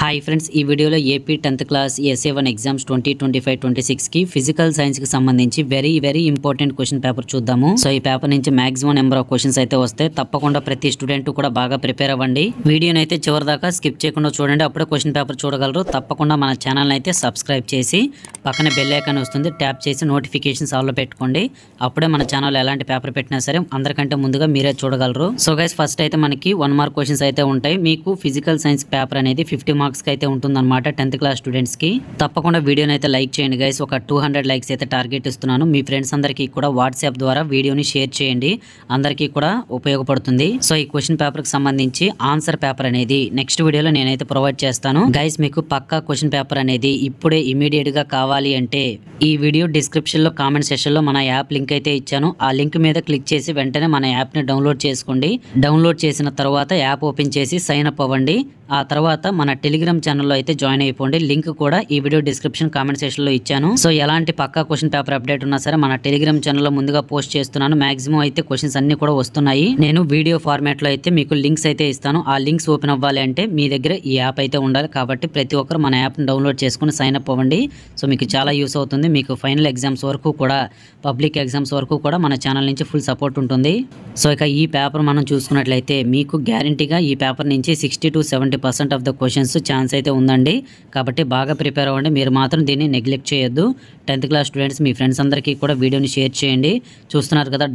Hi friends, ఈ వీడియోలో AP 10th class SA1 exams 2025-26 కి ఫిజికల్ సైన్స్ కి సంబంధించి వెరీ ఇంపార్టెంట్ క్వశ్చన్ పేపర్ చూద్దాము. సో ఈ పేపర్ నుంచి మాక్సిమం నెంబర్ ఆఫ్ క్వశ్చన్స్ అయితే వస్తాయి. తప్పకుండా ప్రతి స్టూడెంట్ కూడా బాగా ప్రిపేర్ అవ్వండి. వీడియోని అయితే చివరి దాకా స్కిప్ చేయకుండా చూడండి, అప్పుడే క్వశ్చన్ పేపర్ చూడగలరు. తప్పకుండా మన ఛానల్ అయితే సబ్స్క్రైబ్ చేసి పక్కన బెల్ ఐకాన్ వస్తుంది, ట్యాప్ చేసి నోటిఫికేషన్స్ ఆల్ లో పెట్టుకోండి. అప్పుడే మన ఛానల్ ఎలాంటి పేపర్ పెట్టినా సరే అందరికంటే ముందుగా మీరే చూడగలరు. సో గైస్, ఫస్ట్ అయితే మనకి 1 మార్క్ క్వశ్చన్స్ అయితే ఉంటాయి. మీకు ఫిజికల్ సైన్స్ పేపర్ అనేది 50 మార్క్స్ కి అయితే ఉంటుందన్నమాట 10th క్లాస్ స్టూడెంట్స్ కి. తప్పకుండా వీడియోని అయితే లైక్ చేయండి గైస్. ఒక 200 లైక్స్ అయితే టార్గెట్ ఇస్తున్నాను. మీ ఫ్రెండ్స్ అందరికీ కూడా వాట్సాప్ ద్వారా వీడియోని షేర్ చేయండి, అందరికీ కూడా ఉపయోగపడుతుంది. సో ఈ క్వశ్చన్ పేపర్ కి సంబంధించి ఆన్సర్ పేపర్ అనేది నెక్స్ట్ వీడియోలో నేనైతే ప్రొవైడ్ చేస్తాను గైస్. మీకు పక్కా క్వశ్చన్ పేపర్ అనేది ఇప్పుడే ఇమీడియట్ గా కావాలి అంటే ఈ వీడియో డిస్క్రిప్షన్ లో కామెంట్ సెక్షన్ లో మన యాప్ లింక్ అయితే ఇచ్చాను. ఆ లింక్ మీద క్లిక్ చేసి వెంటనే మన యాప్ ని డౌన్లోడ్ చేసుకోండి. డౌన్లోడ్ చేసిన తర్వాత యాప్ ఓపెన్ చేసి సైన్ అప్ అవ్వండి. ఆ తర్వాత మన టెలిగ్రామ్ ఛానల్లో అయితే జాయిన్ అయిపోండి. లింక్ కూడా ఈ వీడియో డిస్క్రిప్షన్ కామెంట్ సెక్షన్ లో ఇచ్చాను. సో ఎలాంటి పక్కా క్వశ్చన్ పేపర్ అప్డేట్ ఉన్నా సరే మన టెలిగ్రామ్ ఛానల్లో ముందుగా పోస్ట్ చేస్తున్నాను. మాక్సిమం అయితే క్వశ్చన్స్ అన్ని కూడా వస్తున్నాయి. నేను వీడియో ఫార్మాట్ లో అయితే మీకు లింక్స్ అయితే ఇస్తాను. ఆ లింక్స్ ఓపెన్ అవ్వాలి అంటే మీ దగ్గర ఈ యాప్ అయితే ఉండాలి. కాబట్టి ప్రతి ఒక్కరు మన యాప్ ని డౌన్లోడ్ చేసుకుని సైన్ అప్ అవ్వండి. సో మీకు చాలా యూస్ అవుతుంది. మీకు ఫైనల్ ఎగ్జామ్స్ వరకు కూడా, పబ్లిక్ ఎగ్జామ్స్ వరకు కూడా మన ఛానల్ నుంచి ఫుల్ సపోర్ట్ ఉంటుంది. సో ఇక ఈ పేపర్ మనం చూసుకున్నట్లయితే మీకు గ్యారంటీగా ఈ పేపర్ నుంచి 60 to 70% of the questions chance అయితే ఉందండి. కాబట్టి బాగా ప్రిపేర్ అవ్వండి. మీరు మాత్రం దీన్ని నెగ్లెక్ట్ చేయొద్దు. 10th క్లాస్ స్టూడెంట్స్ మీ ఫ్రెండ్స్ అందరికీ కూడా వీడియోని షేర్ చేయండి. చూస్తున్నారు కదా,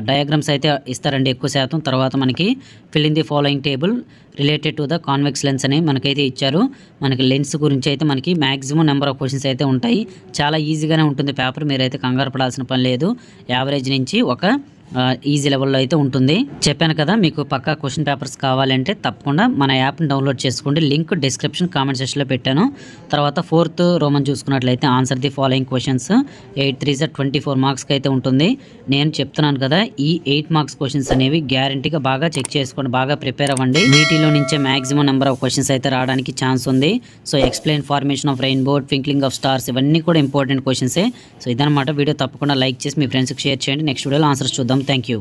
డయాగ్రామ్స్ అయితే ఇస్తారండి ఎక్కువ శాతం. తర్వాత మనకి fill in the following table related to the convex lens అని మనకైతే ఇచ్చారు. మనకి లెన్స్ గురించి అయితే మనకి మాక్సిమం నెంబర్ ఆఫ్ క్వశ్చన్స్ అయితే ఉంటాయి. చాలా ఈజీగానే ఉంటుంది పేపర్, మీరైతే కంగారు పడాల్సిన పని లేదు. యావరేజ్ నుంచి ఒక ఈజీ లెవెల్లో అయితే ఉంటుంది. చెప్పాను కదా, మీకు పక్కా క్వశ్చన్ పేపర్స్ కావాలంటే తప్పకుండా మన యాప్ని డౌన్లోడ్ చేసుకోండి. లింక్ డిస్క్రిప్షన్ కామెంట్ సెక్షన్లో పెట్టాను. తర్వాత 4th రోమన్ చూసుకున్నట్లయితే ఆన్సర్ ది ఫాలోయింగ్ క్వశ్చన్స్ 8 3 24 మార్క్స్కి అయితే ఉంటుంది. నేను చెప్తున్నాను కదా, ఈ 8 మార్క్స్ క్వశ్చన్స్ అనేవి గ్యారంటీగా బాగా చెక్ చేసుకోండి, బాగా ప్రిపేర్ అవ్వండి. వీటిలో నుంచే మాక్సిమం నెంబర్ ఆఫ్ క్వశ్చన్స్ అయితే రావడానికి ఛాన్స్ ఉంది. So explain formation of rainbow, twinkling of stars, ఇవన్నీ కూడా ఇంపార్టెంట్ క్వశ్చన్సే. సో ఇదనమాట వీడియో. తప్పకుండా లైక్ చేసి మీ ఫ్రెండ్స్కి షేర్ చేయండి. నెక్స్ట్ వీడియోలో ఆన్సర్స్ చూద్దాం. Thank you.